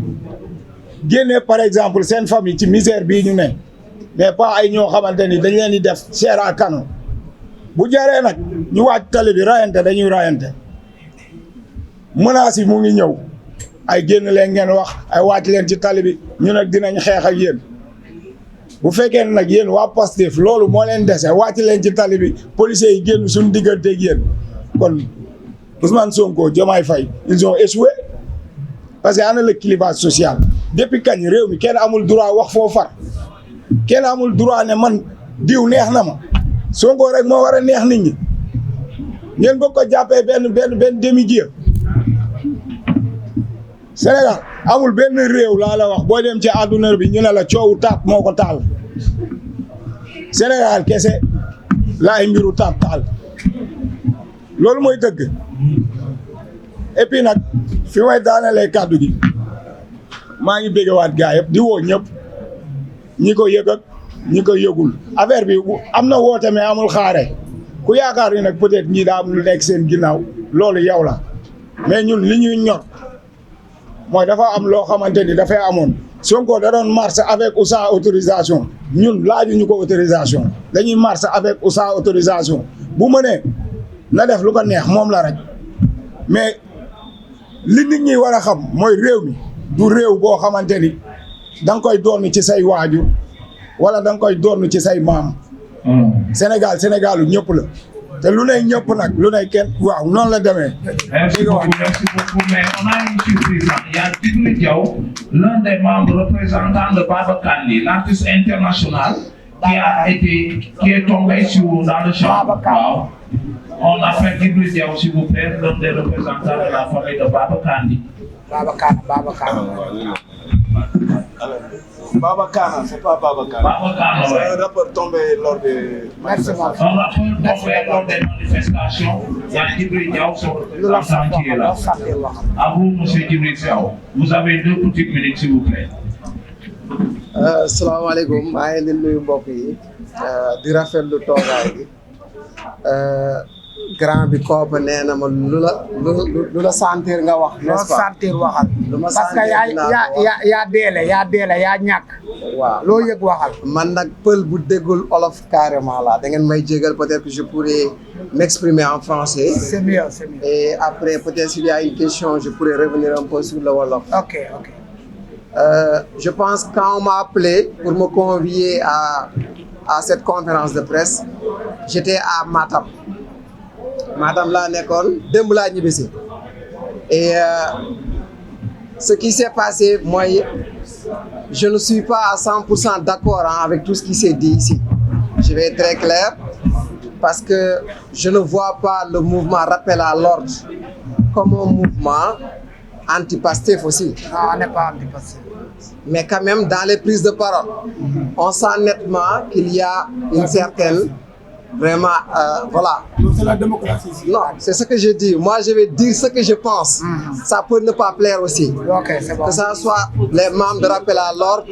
génne par exemple seen famille ci misère bii ñu ne mais pas ay ñoo xamante ni dañ leen di def chair à canon bu jaree nag ñu wàcc tali bi rayante dañuy rayante menaces yi mu ngi ñëw ay génn leen ngeen wax ay wàcc leen ci tali bi ñu nag dinañ xeex ak yéen bu fekkee ne nag yéen waa Pastef loolu moo leen dese wàcc leen ci tali bi policiers yi génn suñu digganteeg yéen kon Ousmane Sonko Diomaye Faye ils ont échoué parce que ana le clivage social depuis kañ réew mi kenn amul droit wax foo far kenn amul droit ne man diw neex na ma Sonko rek moo war a neex nit ñi ngeen bëgg ko jàppee benn demi-dieu Sénégal amul benn réew laa la wax boo dem ci àdduna bi ñu ne la coowu taat moo ko taal Sénégal kese la ay mbiru taal loolu mooy dëgg et puis nag fi may daanelee kàddu gi maa ngi béggewaat gaa yëpp di woo ñëpp ñi ko yëg ak ñi ko yëgul affaire bi am na woote mais amul xaare ku yaakaar ni nag peut-être ñii daa am lu nekk seen ginnaaw loolu yow la mais ñun li ñuy ñor mooy dafa am loo xamante ni dafay amoon Sonko da doon marche avec ou sans autorisation ñun laajuñu ko autorisation dañuy marche avec ou sans autorisation bu mënee na def lu ko neex moom la rek mais li nit ñi war a xam mooy réew mi du réew boo xamante ni da nga koy doon ci say waajur wala da nga koy doon ci say maam. Sénégalu ñëpp la te lu ne ñëpp nag lu ne kenn waaw noonu la demee. Merci beaucoup, mais on a une surprise. Il y a Djibril Diaw, l'un des membres représentants de Baba Kandi, l'artiste international qui est tombé dans le champ. Wow. On appelle Djibril Diaw, s'il vous plaît, l'un des représentants de la famille de Baba Kandi. Baba Kana. Baba Kana, c'est pas Baba Kana. Baba Kana, c'est ouais. un rappeur tombé lors des manifestations. Un rappeur tombé lors des manifestations. Il y a Djibril Diaw, son représentant qui est là. À vous, monsieur Djibril Diaw, vous avez 2 petites minutes, s'il vous plaît. Salaamaaleykum maa ngi leen di nuyu mbokk yi di rafetlu toogaay bi grand bi kooba nee na ma lu la sentir nga wax. n'est-ce pas sentir waxal. lu ma parce que yaa deele yaa ñàkk. waaw loo yëg waxal. man nag pël bu déggul olof carrément là da ngeen may jégal peut-être que je pourrais m'exprimer en français. C'est mieux, c'est mieux. Et après peut-être s'il y a une question je pourrais revenir un peu sur le wolof. Ok. Je pense quand on m'a appelé pour me convier à cette conférence de presse j'étais à Matam laa nekkoon démb laa ñibbisi et ce qui s'est passé mooy je ne suis pas à 100% d'accord avec tout ce qui s'est dit ici. Je vais être très clair parce que je ne vois pas le mouvement Rappel à l'ordre comme un mouvement anti-Pastef aussi. Non, on n'est pas anti-Pastef. Mais quand même, dans les prises de parole, on sent nettement qu'il y a une certaine, vraiment, voilà. C'est la démocratie ici. Non, c'est ce que je dis. Moi, je vais dire ce que je pense. Ça peut ne pas plaire aussi. Ok, c'est bon. Que ça soit les membres de Rappel à l'ordre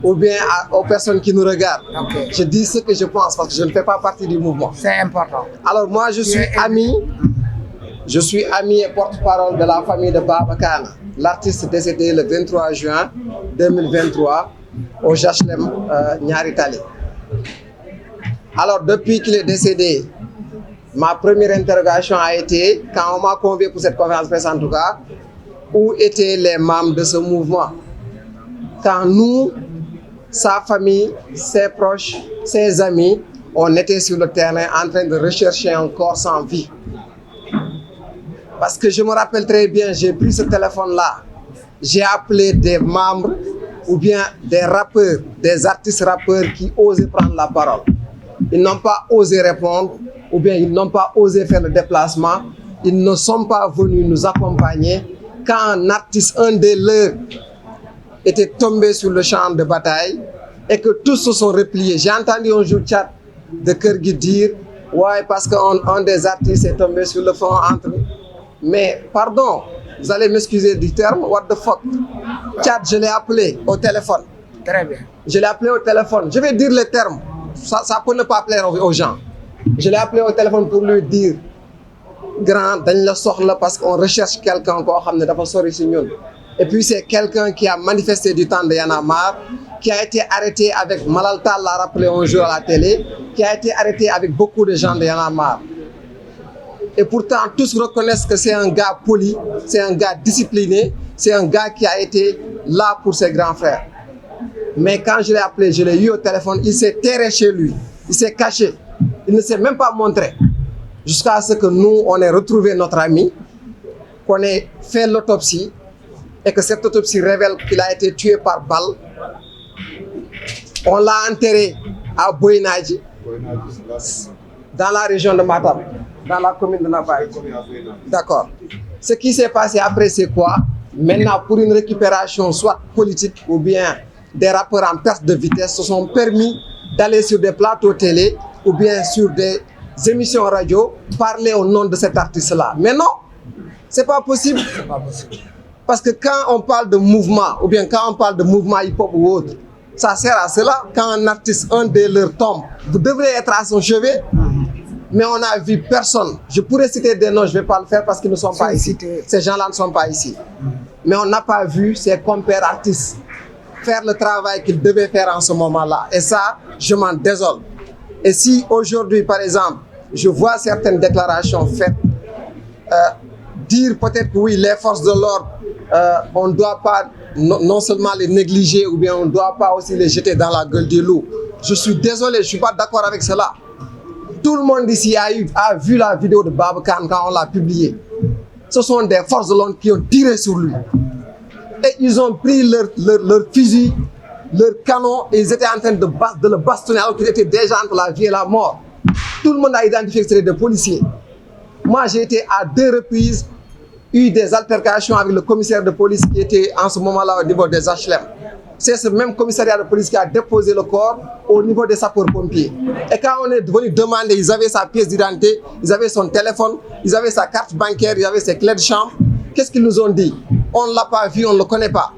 ou bien aux personnes qui nous regardent. Ok. Je dis ce que je pense parce que je ne fais pas partie du mouvement. C'est important. Alors moi, je suis ami et porte-parole de la famille de Baba Kana, l'artiste décédé le 23 juin 2023 au HLM Niary Tally. Alors depuis qu'il est décédé, ma première interrogation a été, quand on m'a convié pour cette conférence de presse en tout cas, où étaient les membres de ce mouvement? Quand nous, sa famille, ses proches, ses amis, on était sur le terrain en train de rechercher un corps sans vie. Parce que je me rappelle très bien, j'ai pris ce téléphone-là. j'ai appelé des membres ou bien des rappeurs, des artistes rappeurs qui osaient prendre la parole. Ils n'ont pas osé répondre ou bien ils n'ont pas osé faire le déplacement. Ils ne sont pas venus nous accompagner quand un artiste, un des leurs, était tombé sur le champ de bataille et que tous se sont repliés. J'ai entendu un jour chat de Kergui dire « Ouais, parce qu'un des artistes est tombé sur le front entre... » Mais pardon, vous allez m'excuser du terme, what the fuck. Chat, je l'ai appelé au téléphone. Très bien. Je l'ai appelé au téléphone. Je vais dire les termes. Ça peut ne pas plaire aux gens. Je l'ai appelé au téléphone pour lui dire grand, dañ la soxla parce qu'on recherche quelqu'un koo xam ne dafa sori si ñun. Et puis c'est quelqu'un qui a manifesté du temps de Y'en a marre, qui a été arrêté avec Malal Tall l'a rappelé un jour à la télé, qui a été arrêté avec beaucoup de gens de Y'en a marre. Et pourtant, tous reconnaissent que c'est un gars poli, c'est un gars discipliné, c'est un gars qui a été là pour ses grands frères. Mais quand je l'ai appelé, je l'ai eu au téléphone, il s'est terré chez lui, il s'est caché, il ne s'est même pas montré. Jusqu'à ce que nous, on ait retrouvé notre ami, qu'on ait fait l'autopsie, et que cette autopsie révèle qu'il a été tué par balle. On l'a enterré à Boyinadji, dans la région de Matam, dans la commune de Nabaye. D'accord. Ce qui s'est passé après, c'est quoi? Maintenant, pour une récupération soit politique ou bien des rappeurs en perte de vitesse se sont permis d'aller sur des plateaux télé ou bien sur des émissions radio parler au nom de cet artiste-là. Mais non, c'est pas possible. C'est pas possible. Parce que quand on parle de mouvement ou bien quand on parle de mouvement hip-hop ou autre, ça sert à cela. Quand un artiste, un des leurs tombe, vous devrez être à son chevet. Mais on n'a vu personne. Je pourrais citer des noms, je ne vais pas le faire parce qu'ils ne sont pas ici. Ces gens-là ne sont pas ici. Mais on n'a pas vu ces compères artistes faire le travail qu'ils devaient faire en ce moment-là. Et ça, je m'en désole. Et si aujourd'hui, par exemple, je vois certaines déclarations faites, dire peut-être que oui, les forces de l'ordre, on ne doit pas non seulement les négliger ou bien on ne doit pas aussi les jeter dans la gueule du loup. Je suis désolé, je ne suis pas d'accord avec cela. Tout le monde ici a vu la vidéo de Baba Khan quand on l'a publiée. Ce sont des forces de l'ordre qui ont tiré sur lui. Et ils ont pris leur fusil, leur canon, et ils étaient en train de le bastonner alors qu'ils étaient déjà entre la vie et la mort. Tout le monde a identifié que c'était des policiers. Moi, j'ai été à 2 reprises, eu des altercations avec le commissaire de police qui était en ce moment-là au niveau des HLM. C'est ce même commissariat de police qui a déposé le corps au niveau des sapeurs-pompiers. Et quand on est venu demander, ils avaient sa pièce d'identité, ils avaient son téléphone, ils avaient sa carte bancaire, ils avaient ses clés de chambre. Qu'est-ce qu'ils nous ont dit? On ne l'a pas vu, on ne le connaît pas.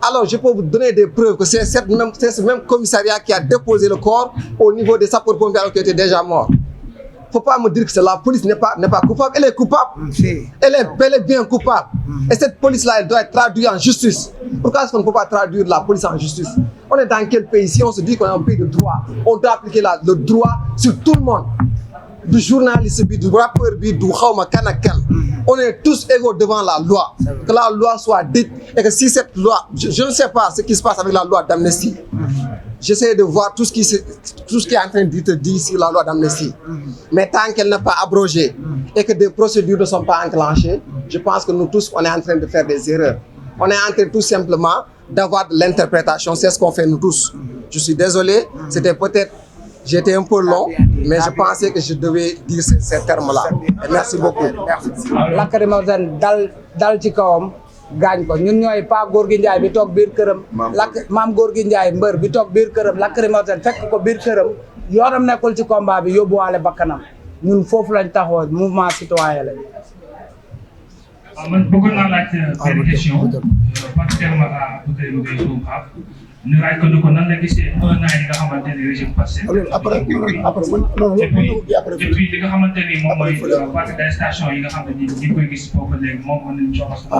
Alors, je peux vous donner des preuves que c'est ce même commissariat qui a déposé le corps au niveau des sapeurs-pompiers alors qu'ils étaient déjà morts. Il ne faut pas me dire que la police n'est pas coupable. Elle est coupable. Elle est bel et bien coupable. Et cette police-là, elle doit être traduite en justice. Pourquoi est-ce qu'on ne peut pas traduire la police en justice? On est dans quel pays? Si on se dit qu'on est un pays de droit, on doit appliquer le droit sur tout le monde. Du journaliste, du rappeur, du khawma kan ak kan. On est tous égaux devant la loi. Que la loi soit dite et que si cette loi... Je ne sais pas ce qui se passe avec la loi d'amnistie. J'essaie de voir tout ce qui est en train d'être dit sur la loi d'amnistie. Mais tant qu'elle n'est pas abrogée et que des procédures ne sont pas enclenchées, je pense que nous tous, on est en train de faire des erreurs. On est en train tout simplement d'avoir de l'interprétation. C'est ce qu'on fait nous tous. Je suis désolé, c'était peut-être... J'étais un peu long, mais je pensais que je devais dire ces termes-là. Et merci beaucoup. Lacrymogène dal ci kawam gaañ ko ñun ñooy Pa Gorgui Ndiaye bi toog biir këram. Maam Gorgui Ndiaye mbër bi toog biir këram lacrymogène fekk ko biir këram yoonam nekkul ci combat bi yóbbuwaale bakkanam ñun foofu lañ taxaw mouvement citoyen lañ. man bëggoon naa laaj benn question particulièrement à Ousseynou Gueye Soukha ñu laaj ko ko nan la gisee 1 an yi nga xamante ne régime passé. après et puis li nga xamante ni moom mooy partie d'arrestation yi nga xam ne ñu ngi koy gis foofu léegi moom mën nañu soxla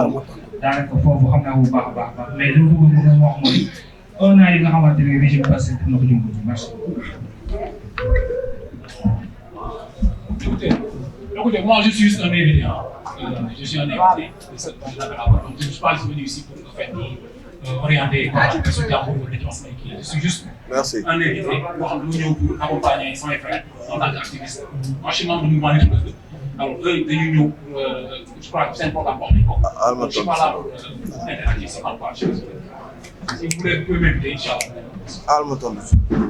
daanaka foofu xam naa bu baax a baax mais li ma bëgg a wax mooy 1 an yi nga xamante ni régime passé def na ko jumbo merci. Écoutez, moi je suis juste un étudiant. Je suis un invité de cette donc je ne suis pas venu ici pour faire orienter sur je suis juste un invité pour accompagner mes frères en tant qu'activiste. Moi je suis membre du mouvement Explose alors eux dañuy ñëw je crois que seen programme wax nañ ko. je suis pas là pour interagir c'est pas si vous voulez vous pouvez m'inviter inchallah.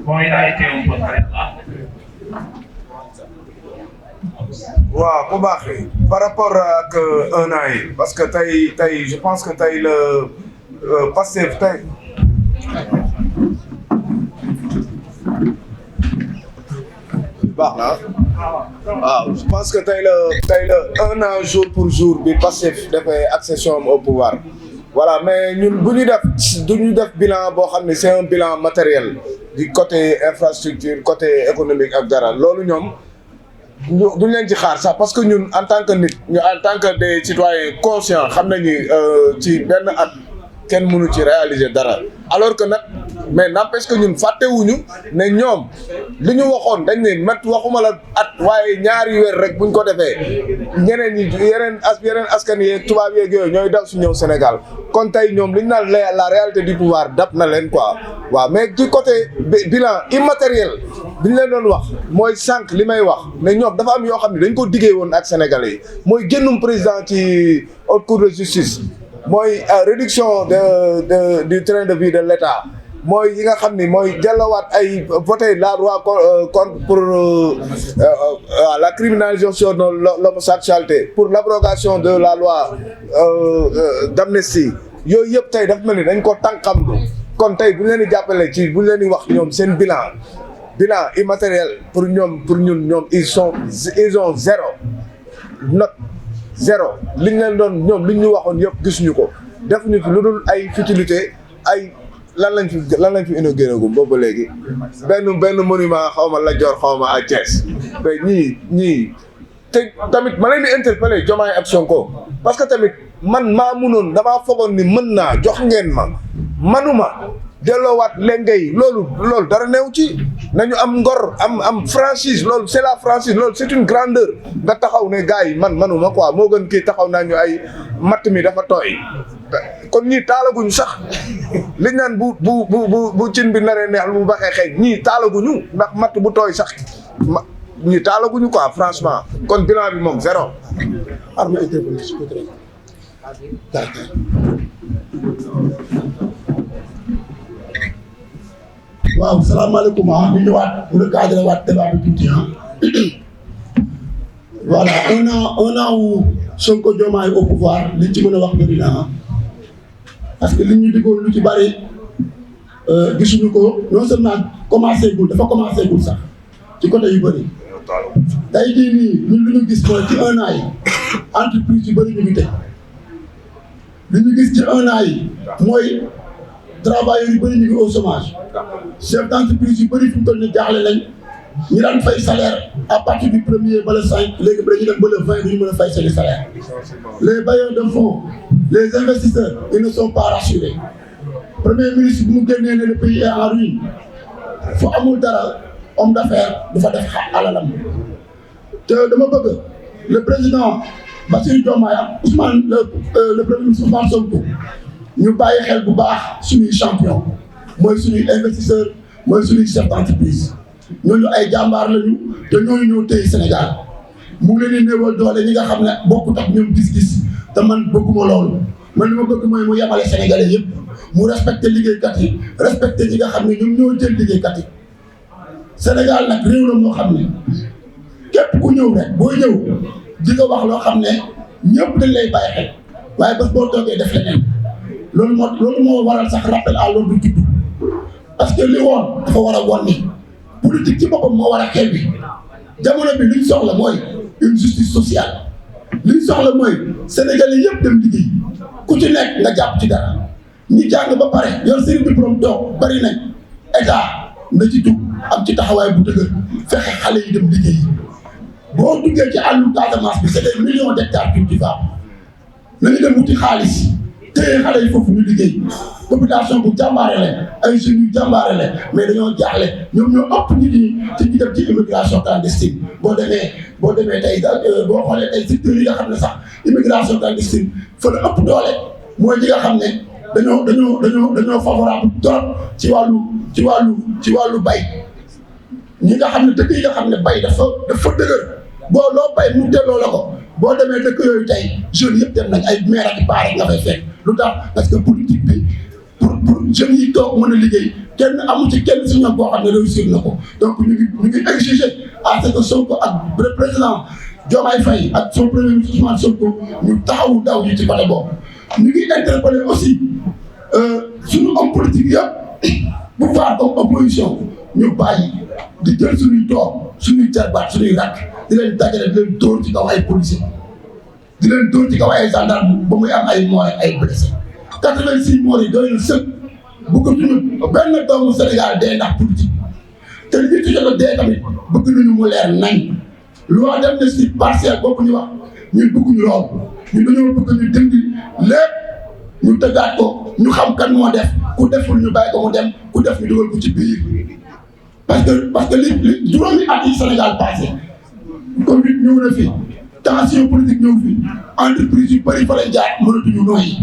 Bon, il a été un peu près là. waaw bu baax par rapport ak 1 an yi parce que tey je pense que tey le Pastef tey baax na waaw je pense que tey la 1 an jour pour jour bi Pastef dafay accession au pouvoir voilà mais ñun bu ñu def bilan boo xam ne c'est un bilan matériel du côté infrastructure côté économique ak dara loolu ñoom duñ leen ci xaar sax parce que ñun en tant que nit ñu en tant que des citoyens conscients xam nañu ci benn at kenn mënu ci réaliser dara alors que nag mais n'empêche que ñun fàttewuñu ne ñoom li ñu waxoon dañ ne waxuma la at waaye ñaari weer rek buñ ko defee ñeneen ñi yeneen askan yeeg tubaab yeeg yooyu ñooy daw si ñëw Sénégal kon tey ñoom li ñu naan la réalité du pouvoir dab na leen quoi waaw mais du côté bilan immatériel bi ñu leen doon wax mooy sànq li may wax ne ñoom dafa am yoo xam ne dañ ko diggee woon ak Sénégalais yi mooy génnum président ci haute cour de justice mooy réduction du train de vie de l'État mooy yi nga xam ni mooy dellowaat ay voter la loi contre pour la criminalisation de l'homosexualité pour l'abrogation de la loi d'amnistie yooyu yëpp tey dafa mel ni dañ ko tànqamlu kon tey bu ñu leen di jàppale ci bu ñu leen di wax ñoom seen bilan immatériel pour ñun ñoom ils ont zéro note zéro liñ leen doon ñoom liñ ñu waxoon yëpp gisuñu ko def ñu fi lu dul ay futilité ay lan lañ fi inauguré gum boobu ba léegi benn monument xaw ma Lat Dior xaw ma à Thiès mais ñii te tamit ma leen di interpeller Diomaye ak Sonko parce que tamit man maa munoon damaa fogoon ni mën naa jox ngeen ma manuma delloowaat lengay loolu dara neew ci nañu am ngor am franchise loolu c'est la franchise loolu c'est une grandeur nga taxaw ne gars yi manuma quoi moo gën kii taxaw naa ñu ay matt mi dafa tooy kon ñii taalaguñu sax liñ naan bu cin bi naree neex bu baxee xeeñ ñii taalaguñu ndax matt bu tooy sax ñii taalaguñu quoi franchement kon bilan bi moom zéro arme waaw salaamaaleykum ñu ñëwaat pour recadrer waat débat bi tuuti voilà un an wu Sonko Diomaye au pouvoir liñ ci mën a wax bëri na parce que li ñu diggoon lu ci bari gisuñu ko non seulement commencé gul dafa commencé gul sax ci côté yu bëri tey jii nii ñun lu ñu gis mooy ci 1 an yi entreprise yu bëri ñu ngi tëj li ñu gis ci 1 an yi mooy travailleurs yu bëri ñu ngi au chômage chef d'entreprise yu bëri fi mu toll nii jaaxle lañ ñu daan fay salaire à partir du 1er ba le 5 léegi dañuy dem ba le 20 duñu mën a fay seen salaire les bailleurs de fonds les investisseurs ils ne sont pas rassurés premier ministre bi mu génnee ne le pays est en ruine fu amul dara homme d'affaires du fa def alalam te dama bëgg le président Bassirou Diomaye ak Ousmane le premier ministre Ousmane Sonko ñu bàyyi xel bu baax suñuy champion mooy suñuy investisseur mooy suñuy chef d'entreprise ñooñu ay jàmbaar lañu te ñooñu ñoo téye Sénégal mu ngi leen di néewal doole ñi nga xam ne bokkut ak ñoom gis-gis te man bëgguma loolu man li ma bëgg mooy mu yemale Sénégalais yëpp mu respecté liggéeykat yi respecté ñi nga xam ne ñoom ñoo jël liggéeykat yi Sénégal nag réew la moo xam ne képp ku ñëw rek boo ñëw di nga wax loo xam ne ñëpp dañ lay bàyyi xel waaye bés boo toogee def leneen loolu moo waral sax rappel à l'ordre du juddu parce que li woon dafa war a won ni politique ci boppam moo war a xew bi jamono bi li ñu soxla mooy une justice sociale li ñu soxla mooy Sénégalais yëpp dem liggéey ku ci nekk nga jàpp ci dara ñi jàng ba pare yor seen diplôme toog bari nañ état na ci dugg am ci taxawaay bu dëgër fexe xale yi dem liggéey boo duggee ci àllu Casamance bi c'est des millions d'hectares cultivables nañu dem wuti xaalis téye xale yi foofu ñu liggéey population bu jàmbaare leen ay jeunes yu jàmbaare leen mais dañoo jaaxle ñoom ñoo ëpp nit ñi ci ñu dem ci immigration clandestine boo demee tey boo xoolee tey secteurs yi nga xam ne sax immigration clandestine fa la ëpp doole mooy ñi nga xam ne dañoo favorable trop ci wàllu bay ñi nga xam ne dëkk yi nga xam ne bay dafa dëgër boo loo bay mu delloo la ko boo demee dëkk yooyu tey jeunes yëpp dem nañ ay maire ak paa rek nga fay fekk lu tax parce que politique bi pour jeunes yi toog mën a liggéey kenn amu ci kenn si ñoom boo xam ne réussir na ko donc ñu ngi exiger à ce que Sonko ak président Diomaye Faye ak son premier ministre Ousmane Sonko ñu taxawu ndaw ñi ci côté boobu ñu ngi interpeller aussi suñu homme politique yëpp pouvoir comme opposition ñu bàyyi di jël suñuy doom suñuy jarbaat suñuy rakk di leen dajale di leen dóor ci kaw ay policiers di leen dóor ci kaw ay gendarme ba muy am ay morts ak ay blessés 86 morts yi doy na sëkk bëggatuñu benn doomu Sénégal dee ndax politique te li ñu ci jot a dee tamit bëgg nañu mu leer nañ loi d'amnistie partielle boobu ñu wax ñun bëgguñu lool ñun dañoo bëgg ñu dindi lépp ñu tëggaat ko ñu xam kan moo def ku deful ñu bàyyi ko mu dem ku def ñu dugal ko ci biir parce que li juróomi at yi Sénégal passé Covid ñëw na fi tension politique ñëw fi entreprise yu bëri fa lañ jaar mënatuñu nooyi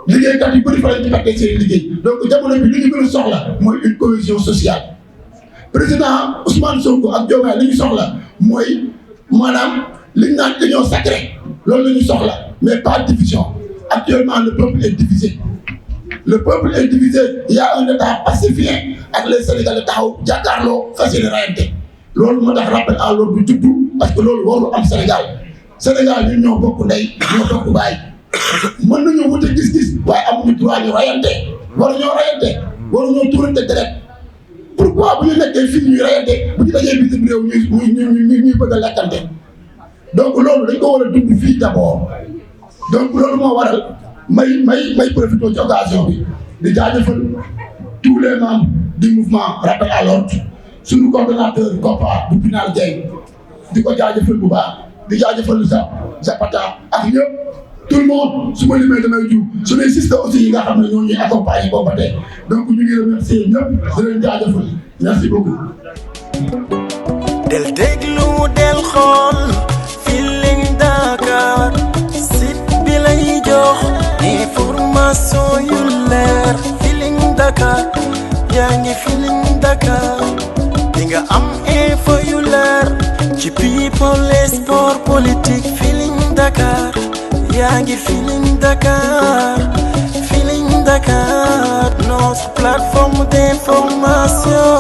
liggéeykat yu bëri fa lañ fàtte seen liggéey donc jamono bi li ñu gën a soxla mooy une cohésion sociale président Ousmane Sonko ak Diomaye li ñu soxla mooy maanaam li ñu naan union sacrée loolu la ñu soxla mais pas division actuellement le peuple est divisé le peuple est divisé il y a un état pacifié ak les Sénégalais taxaw jàkkaarloo fas yéene rayante loolu moo tax rappel à l'ordre du juddu parce que loolu warul am Sénégal ñun ñoo bokk ndey ñoo bokk baay mën nañoo wute gis-gis waaye amuñu droit ñu rayante waruñoo rayante waruñoo tuurante deret pourquoi bu ñu nekkee fii ñuy rayante bu ñu dajee bitim réew ñuy bëgg a lekkante donc loolu dañ ko war a dund fii d'abord donc loolu moo waral may profité ci occasion bi di jaajëfal tous les membres du mouvement rappel à l'ordre suñu coordonnateur COPPA bu Pinal Dieng di ko jaajëfal bu baax di jaajëfal Zapata ak ñëpp tout le monde su ma limee damay ju suñuy sisters aussi yi nga xam ne ñoo ñuy accompagner boobu ba tey donc ñu ngi remercier ñëpp di leen jaajëfal merci beaucoup. del déglu del xool Feeling Dakar site bi lay jox information yu leer Feeling Dakar yaa ngi Feeling Dakar di nga am info yu leer ci people et sport politique Feeling Dakar yaa ngi Feeling Dakar notre plateforme d'information